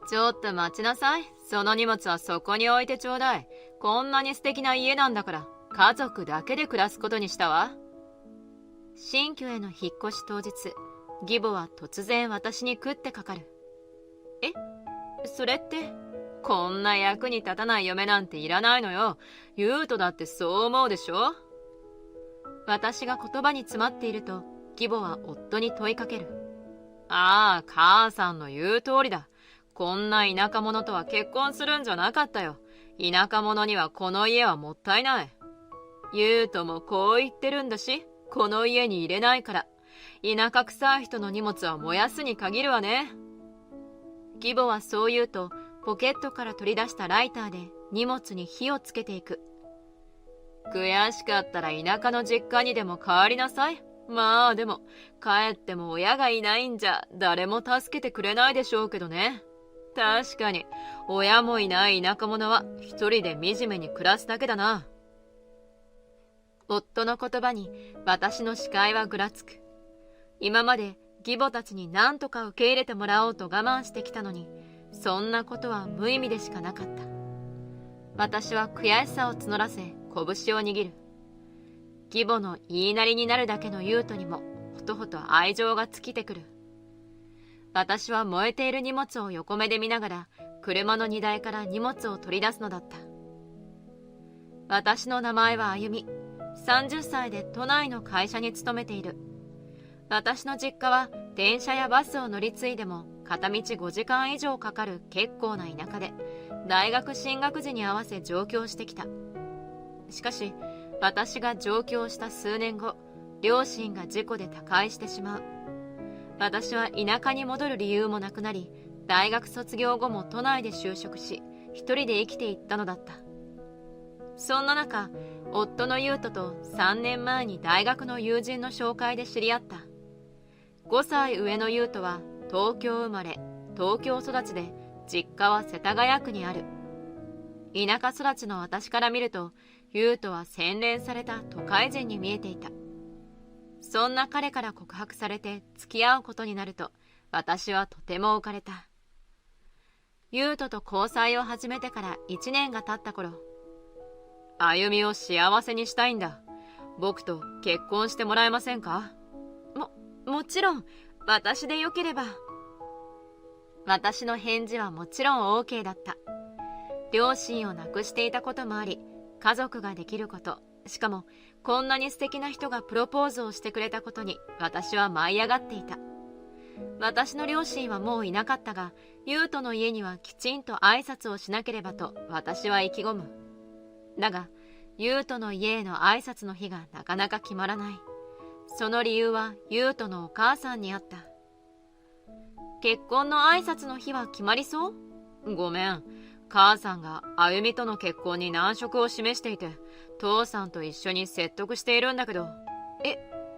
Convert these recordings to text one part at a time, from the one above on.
ちょっと待ちなさい。その荷物はそこに置いてちょうだい。こんなに素敵な家なんだから、家族だけで暮らすことにしたわ。新居への引っ越し当日、義母は突然私に食ってかかる。それって、こんな役に立たない嫁なんていらないのよ。ユウトだってそう思うでしょ。私が言葉に詰まっていると、義母は夫に問いかける。ああ、母さんの言う通りだ。こんな田舎者とは結婚するんじゃなかったよ。田舎者にはこの家はもったいない。ユウトもこう言ってるんだし、この家に入れないから。田舎臭い人の荷物は燃やすに限るわね。義母はそう言うと、ポケットから取り出したライターで荷物に火をつけていく。悔しかったら田舎の実家にでも帰りなさい。まあでも、帰っても親がいないんじゃ誰も助けてくれないでしょうけどね。確かに、親もいない田舎者は一人で惨めに暮らすだけだな。夫の言葉に私の視界はぐらつく。今まで義母たちに何とか受け入れてもらおうと我慢してきたのに、そんなことは無意味でしかなかった。私は悔しさを募らせ拳を握る。義母の言いなりになるだけのユウトにもほとほと愛情が尽きてくる。私は燃えている荷物を横目で見ながら車の荷台から荷物を取り出すのだった。私の名前はあゆみ。30歳で都内の会社に勤めている。私の実家は電車やバスを乗り継いでも片道5時間以上かかる結構な田舎で、大学進学時に合わせ上京してきた。しかし私が上京した数年後、両親が事故で他界してしまう。私は田舎に戻る理由もなくなり、大学卒業後も都内で就職し、一人で生きていったのだった。そんな中、夫のユウトと3年前に大学の友人の紹介で知り合った。5歳上のユウトは東京生まれ、東京育ちで、実家は世田谷区にある。田舎育ちの私から見ると、ユウトは洗練された都会人に見えていた。そんな彼から告白されて付き合うことになると、私はとても浮かれた。ユウトと交際を始めてから1年が経った頃、あゆみを幸せにしたいんだ。僕と結婚してもらえませんか？もちろん、私でよければ。私の返事はもちろん OK だった。両親を亡くしていたこともあり、家族ができること、しかもこんなに素敵な人がプロポーズをしてくれたことに私は舞い上がっていた。私の両親はもういなかったが、ユウトの家にはきちんと挨拶をしなければと私は意気込む。だが、ユウトの家への挨拶の日がなかなか決まらない。その理由はユウトのお母さんにあった。結婚の挨拶の日は決まりそう？ごめん。母さんがあゆみとの結婚に難色を示していて、父さんと一緒に説得しているんだけど。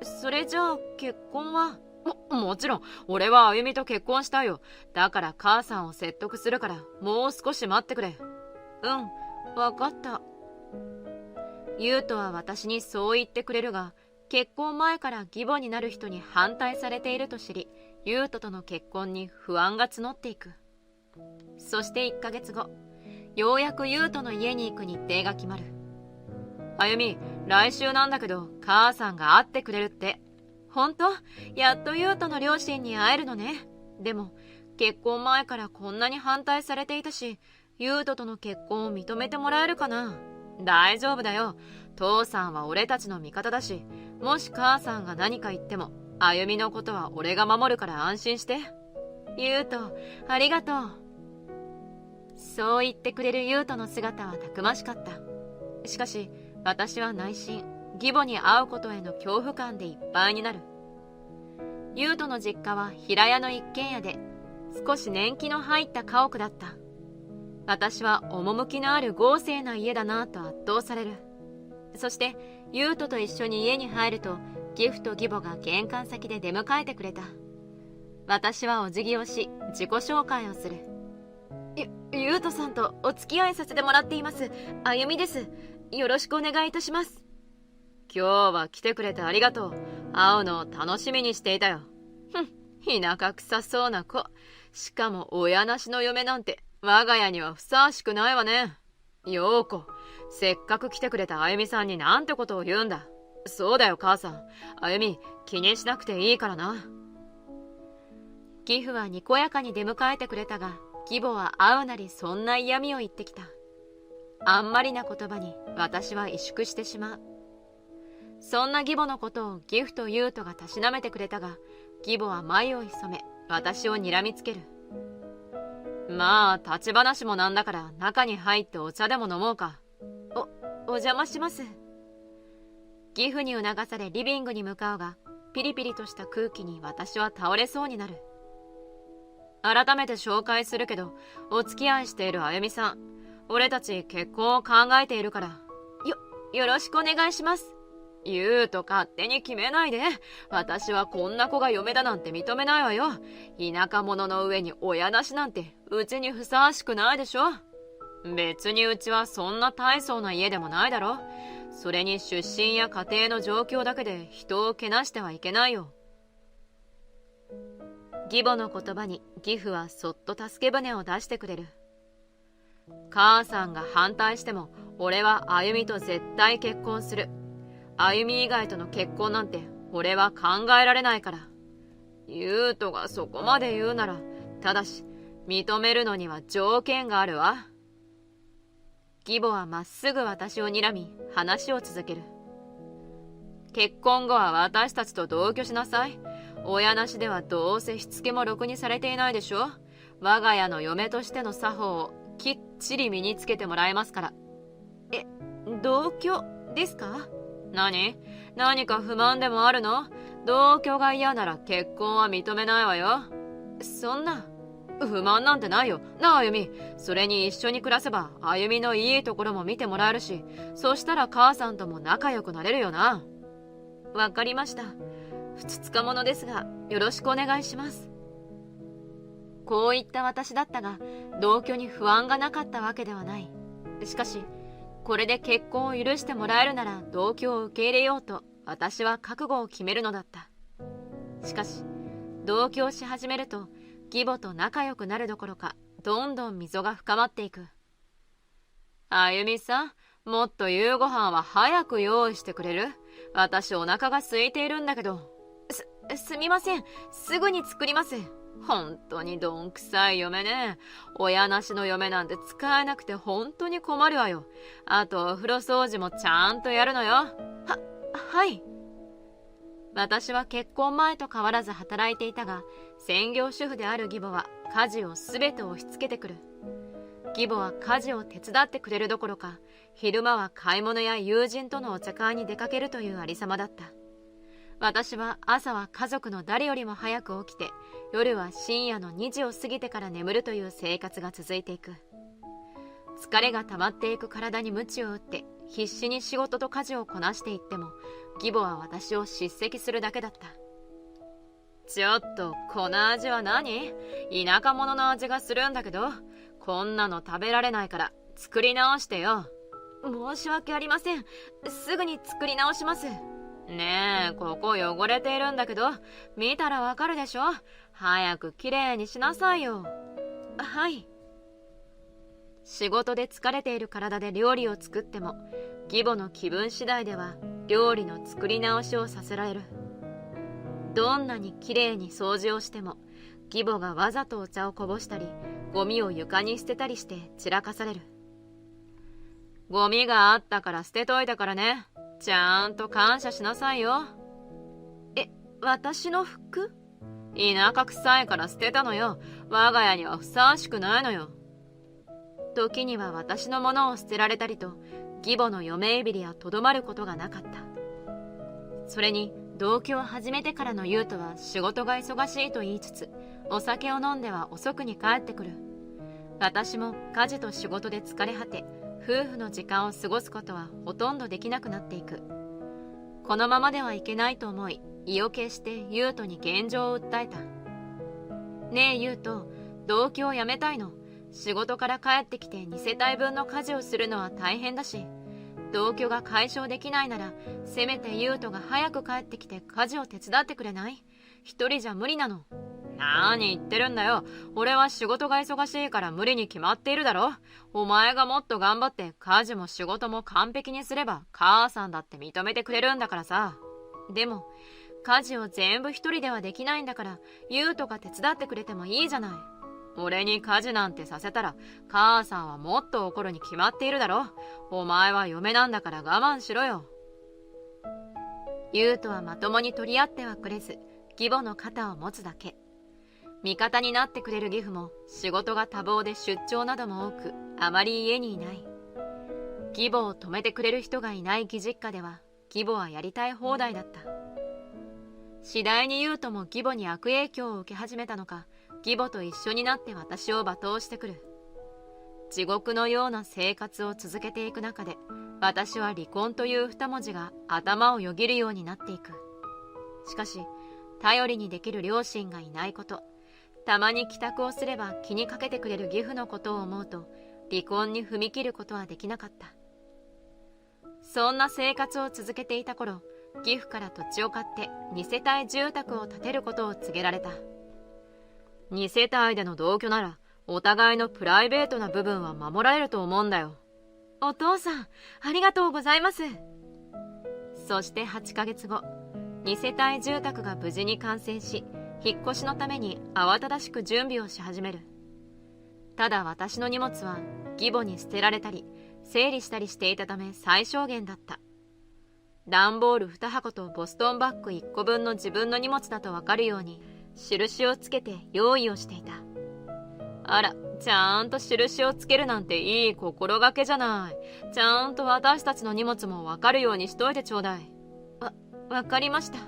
それじゃあ結婚は？もちろん、俺はあゆみと結婚したいよ。だから母さんを説得するから、もう少し待ってくれ。わかった。ユウトは私にそう言ってくれるが、結婚前から義母になる人に反対されていると知り、ユウトとの結婚に不安が募っていく。そして1ヶ月後、ようやくユウトの家に行く日程が決まる。あゆみ、来週なんだけど母さんが会ってくれるって。ほんと？やっとユウトの両親に会えるのね。でも結婚前からこんなに反対されていたし、ユウトとの結婚を認めてもらえるかな？大丈夫だよ。父さんは俺たちの味方だし、もし母さんが何か言っても、あゆみのことは俺が守るから安心して。ユウト、ありがとう。そう言ってくれるユウトの姿はたくましかった。しかし、私は内心、義母に会うことへの恐怖感でいっぱいになる。ユウトの実家は平屋の一軒家で、少し年季の入った家屋だった。私は趣のある豪勢な家だなぁと圧倒される。そしてユウトと一緒に家に入ると、ギフと義母が玄関先で出迎えてくれた。私はお辞儀をし自己紹介をする。ユウトさんとお付き合いさせてもらっていますあゆみです。よろしくお願いいたします。今日は来てくれてありがとう。会うのを楽しみにしていたよ。田舎臭そうな子。しかも親なしの嫁なんて我が家にはふさわしくないわね。陽子、せっかく来てくれたあゆみさんになんてことを言うんだ。そうだよ母さん。あゆみ、気にしなくていいからな。義父はにこやかに出迎えてくれたが、義母は会うなりそんな嫌味を言ってきた。あんまりな言葉に私は萎縮してしまう。そんな義母のことを義父と優斗がたしなめてくれたが、義母は眉を潜め、私を睨みつける。まあ、立ち話もなんだから中に入ってお茶でも飲もうか。お邪魔します。義父に促されリビングに向かうが、ピリピリとした空気に私は倒れそうになる。改めて紹介するけど、お付き合いしているあゆみさん、俺たち結婚を考えているから、よろしくお願いします。言うと勝手に決めないで。私はこんな子が嫁だなんて認めないわよ。田舎者の上に親なしなんてうちにふさわしくないでしょ。別にうちはそんな大層な家でもないだろ。それに出身や家庭の状況だけで人をけなしてはいけないよ。義母の言葉に義父はそっと助け舟を出してくれる。母さんが反対しても俺はあゆみと絶対結婚する。あゆみ以外との結婚なんて俺は考えられないから。優斗がそこまで言うなら、ただし認めるのには条件があるわ。義母はまっすぐ私を睨み話を続ける。結婚後は私たちと同居しなさい。親なしではどうせしつけもろくにされていないでしょ。我が家の嫁としての作法をきっちり身につけてもらえますから。同居ですか？何か不満でもあるの？同居が嫌なら結婚は認めないわよ。そんな不満なんてないよなあゆみ。それに一緒に暮らせばあゆみのいいところも見てもらえるし、そしたら母さんとも仲良くなれるよな。わかりました。ふつつか者ですがよろしくお願いします。こう言った私だったが、同居に不安がなかったわけではない。しかしこれで結婚を許してもらえるなら同居を受け入れようと私は覚悟を決めるのだった。しかし同居をし始めると義母と仲良くなるどころかどんどん溝が深まっていく。あゆみさん、もっと夕ご飯は早く用意してくれる？私お腹が空いているんだけど。すみません、すぐに作ります。本当にどんくさい嫁ね。親なしの嫁なんて使えなくて本当に困るわよ。あとお風呂掃除もちゃんとやるのよ。はい。私は結婚前と変わらず働いていたが、専業主婦である義母は家事をすべて押し付けてくる。義母は家事を手伝ってくれるどころか、昼間は買い物や友人とのお茶会に出かけるというありさまだった。私は朝は家族の誰よりも早く起きて、夜は深夜の2時を過ぎてから眠るという生活が続いていく。疲れが溜まっていく体に鞭を打って必死に仕事と家事をこなしていっても、義母は私を叱責するだけだった。ちょっとこの味は何？田舎者の味がするんだけど、こんなの食べられないから作り直してよ。申し訳ありません。すぐに作り直します。ねえ、ここ汚れているんだけど、見たらわかるでしょ。早くきれいにしなさいよ。はい。仕事で疲れている体で料理を作っても、義母の気分次第では料理の作り直しをさせられる。どんなにきれいに掃除をしても、義母がわざとお茶をこぼしたり、ゴミを床に捨てたりして散らかされる。ゴミがあったから捨てといたからね。ちゃんと感謝しなさいよ。私の服？田舎臭いから捨てたのよ。我が家にはふさわしくないのよ。時には私のものを捨てられたりと、義母の嫁いびりはとどまることがなかった。それに同居を始めてからの優斗は仕事が忙しいと言いつつ、お酒を飲んでは遅くに帰ってくる。私も家事と仕事で疲れ果て、夫婦の時間を過ごすことはほとんどできなくなっていく。このままではいけないと思い、意を決して優斗に現状を訴えた。ねえ優斗、同居をやめたいの。仕事から帰ってきて2世帯分の家事をするのは大変だし、同居が解消できないなら、せめて優斗が早く帰ってきて家事を手伝ってくれない？一人じゃ無理なの。何言ってるんだよ。俺は仕事が忙しいから無理に決まっているだろ。お前がもっと頑張って家事も仕事も完璧にすれば母さんだって認めてくれるんだからさ。でも、家事を全部一人ではできないんだから、優斗が手伝ってくれてもいいじゃない。俺に家事なんてさせたら、母さんはもっと怒るに決まっているだろ。お前は嫁なんだから我慢しろよ。優斗はまともに取り合ってはくれず、義母の肩を持つだけ。味方になってくれる義父も仕事が多忙で出張なども多く、あまり家にいない。義母を止めてくれる人がいない義実家では、義母はやりたい放題だった。次第に優斗も義母に悪影響を受け始めたのか、義母と一緒になって私を罵倒してくる。地獄のような生活を続けていく中で、私は離婚という二文字が頭をよぎるようになっていく。しかし、頼りにできる両親がいないこと、たまに帰宅をすれば気にかけてくれる義父のことを思うと、離婚に踏み切ることはできなかった。そんな生活を続けていた頃、義父から土地を買って2世帯住宅を建てることを告げられた。2世帯での同居なら、お互いのプライベートな部分は守られると思うんだよ。お父さん、ありがとうございます。そして8ヶ月後、2世帯住宅が無事に完成し、引っ越しのために慌ただしく準備をし始める。ただ私の荷物は義母に捨てられたり整理したりしていたため最小限だった。段ボール2箱とボストンバッグ1個分の自分の荷物だと分かるように印をつけて用意をしていた。あら、ちゃんと印をつけるなんていい心がけじゃない。ちゃんと私たちの荷物も分かるようにしといてちょうだい。わかりました。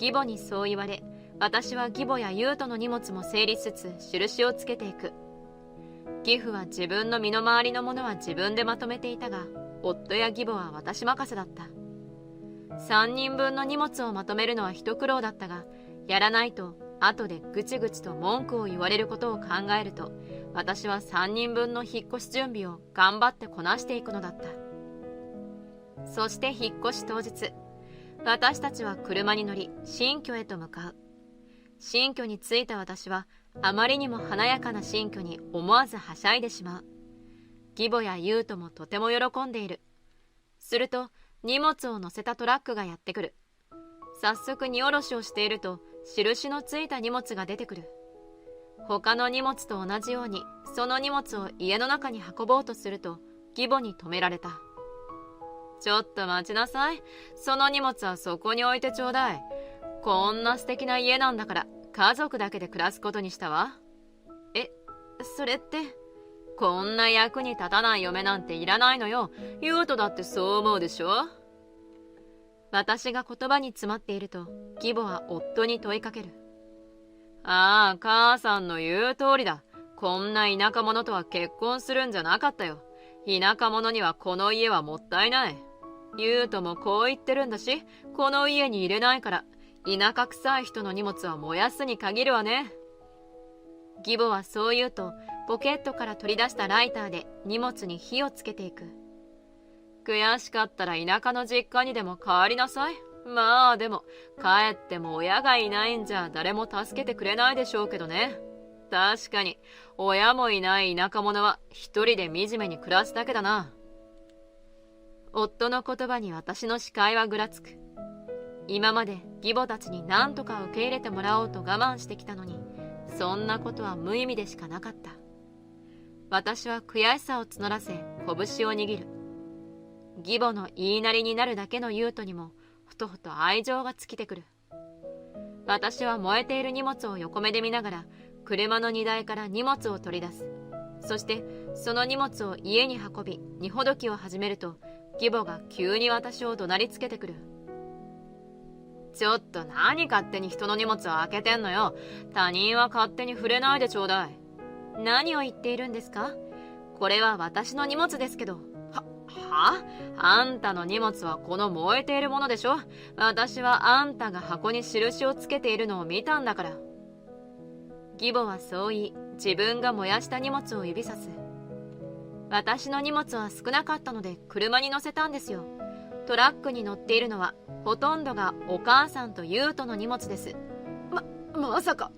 義母にそう言われ、私は義母や優斗の荷物も整理しつつ印をつけていく。義父は自分の身の回りのものは自分でまとめていたが、夫や義母は私任せだった。3人分の荷物をまとめるのは一苦労だったが、やらないと後でぐちぐちと文句を言われることを考えると、私は3人分の引っ越し準備を頑張ってこなしていくのだった。そして引っ越し当日、私たちは車に乗り新居へと向かう。新居に着いた私はあまりにも華やかな新居に思わずはしゃいでしまう。義母や優斗もとても喜んでいる。すると荷物を乗せたトラックがやってくる。早速荷下ろしをしていると印のついた荷物が出てくる。他の荷物と同じようにその荷物を家の中に運ぼうとすると義母に止められた。ちょっと待ちなさい。その荷物はそこに置いてちょうだい。こんな素敵な家なんだから家族だけで暮らすことにしたわ。それって、こんな役に立たない嫁なんていらないのよ。優斗だってそう思うでしょ。私が言葉に詰まっていると義母は夫に問いかける。ああ、母さんの言う通りだ。こんな田舎者とは結婚するんじゃなかったよ。田舎者にはこの家はもったいない。優斗もこう言ってるんだし、この家に入れないから田舎臭い人の荷物は燃やすに限るわね。義母はそう言うとポケットから取り出したライターで荷物に火をつけていく。悔しかったら田舎の実家にでも帰りなさい。まあでも帰っても親がいないんじゃ誰も助けてくれないでしょうけどね。確かに親もいない田舎者は一人で惨めに暮らすだけだな。夫の言葉に私の視界はぐらつく。今まで義母たちに何とか受け入れてもらおうと我慢してきたのに、そんなことは無意味でしかなかった。私は悔しさを募らせ拳を握る。義母の言いなりになるだけの優斗にもふとふと愛情が尽きてくる。私は燃えている荷物を横目で見ながら車の荷台から荷物を取り出す。そしてその荷物を家に運び荷ほどきを始めると、義母が急に私を怒鳴りつけてくる。ちょっと何勝手に人の荷物を開けてんのよ。他人は勝手に触れないでちょうだい。何を言っているんですか？これは私の荷物ですけど。は？あんたの荷物はこの燃えているものでしょ。私はあんたが箱に印をつけているのを見たんだから。義母はそう言い、自分が燃やした荷物を指さす。私の荷物は少なかったので車に乗せたんですよ。トラックに乗っているのはほとんどがお母さんと優斗の荷物です。まさか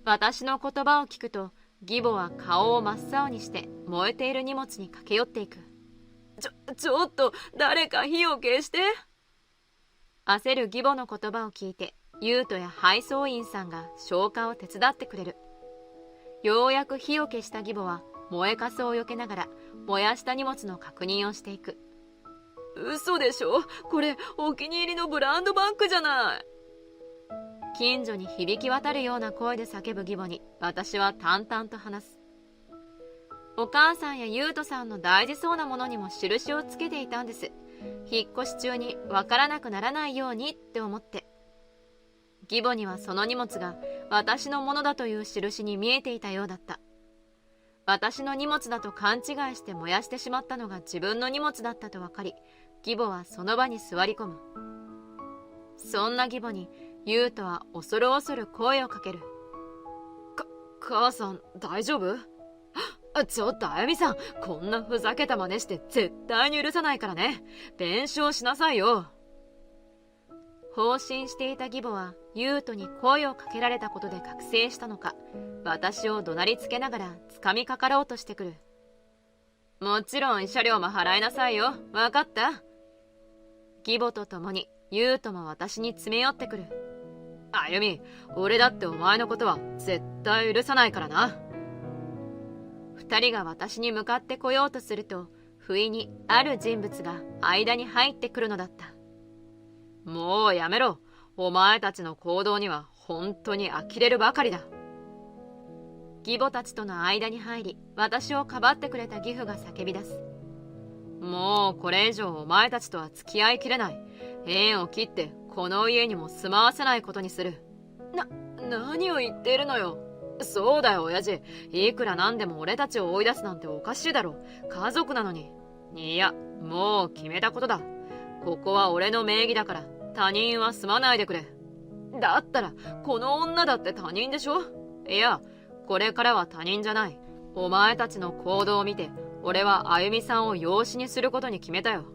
私の言葉を聞くと、義母は顔を真っ青にして燃えている荷物に駆け寄っていく。ちょっと誰か火を消して。焦る義母の言葉を聞いて、優斗や配送員さんが消火を手伝ってくれる。ようやく火を消した義母は燃えかすを避けながら燃やした荷物の確認をしていく。嘘でしょ、これお気に入りのブランドバッグじゃない。近所に響き渡るような声で叫ぶ義母に私は淡々と話す。お母さんや優斗さんの大事そうなものにも印をつけていたんです。引っ越し中にわからなくならないようにって思って。義母にはその荷物が私のものだという印に見えていたようだった。私の荷物だと勘違いして燃やしてしまったのが自分の荷物だったと分かり、義母はその場に座り込む。そんな義母に優斗は恐る恐る声をかける。母さん大丈夫？ちょっとあゆみさん、こんなふざけた真似して絶対に許さないからね。弁償しなさいよ。放心していた義母は優斗に声をかけられたことで覚醒したのか、私を怒鳴りつけながら掴みかかろうとしてくる。もちろん慰謝料も払いなさいよ。わかった？義母と共に優斗も私に詰め寄ってくる。あゆみ、俺だってお前のことは絶対許さないからな。二人が私に向かってこようとすると、不意にある人物が間に入ってくるのだった。もうやめろ。お前たちの行動には本当に呆れるばかりだ。義母たちとの間に入り、私をかばってくれた義父が叫び出す。もうこれ以上お前たちとは付き合いきれない。縁を切ってこの家にも住まわせないことにする。何を言っているのよ。そうだよ親父。いくらなんでも俺たちを追い出すなんておかしいだろ。家族なのに。いや、もう決めたことだ。ここは俺の名義だから他人は住まないでくれ。だったらこの女だって他人でしょ。いや、これからは他人じゃない。お前たちの行動を見て俺はあゆみさんを養子にすることに決めたよ。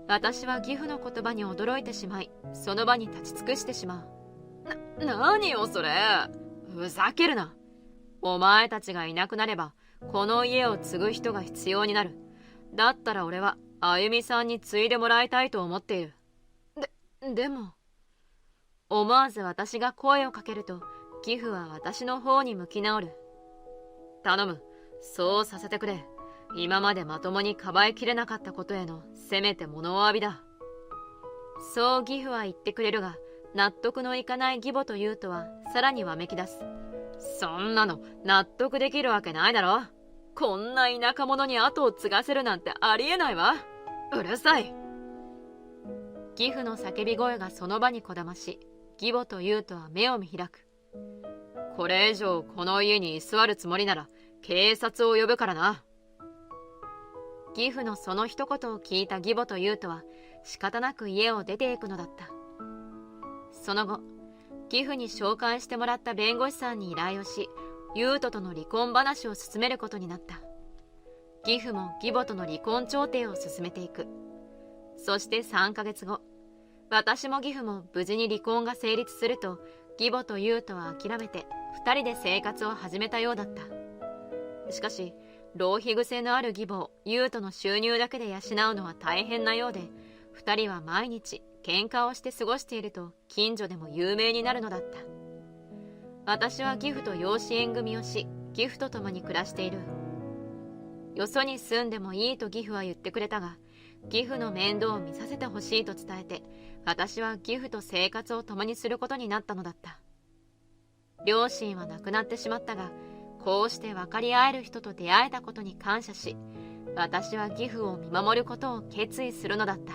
私は義父の言葉に驚いてしまい、その場に立ち尽くしてしまう。何よそれ。ふざけるな。お前たちがいなくなればこの家を継ぐ人が必要になる。だったら俺はあゆみさんに継いでもらいたいと思っている。でも。思わず私が声をかけると、義父は私の方に向き直る。頼む、そうさせてくれ。今までまともにかばいきれなかったことへのせめて物を詫びだ。そう義父は言ってくれるが、納得のいかない義母と優斗はさらにわめき出す。そんなの納得できるわけないだろ。こんな田舎者に後を継がせるなんてありえないわ。うるさい。義父の叫び声がその場にこだまし、義母と優斗は目を見開く。これ以上この家に居座るつもりなら警察を呼ぶからな。義父のその一言を聞いた義母と優斗は仕方なく家を出ていくのだった。その後、義父に紹介してもらった弁護士さんに依頼をし、優斗との離婚話を進めることになった。義父も義母との離婚調停を進めていく。そして3ヶ月後、私も義父も無事に離婚が成立すると、義母と優斗は諦めて2人で生活を始めたようだった。しかし、浪費癖のある義母を優斗の収入だけで養うのは大変なようで、2人は毎日喧嘩をして過ごしていると近所でも有名になるのだった。私は義父と養子縁組をし、義父と共に暮らしている。よそに住んでもいいと義父は言ってくれたが、義父の面倒を見させてほしいと伝えて、私は義父と生活を共にすることになったのだった。両親は亡くなってしまったが、こうして分かり合える人と出会えたことに感謝し、私は義父を見守ることを決意するのだった。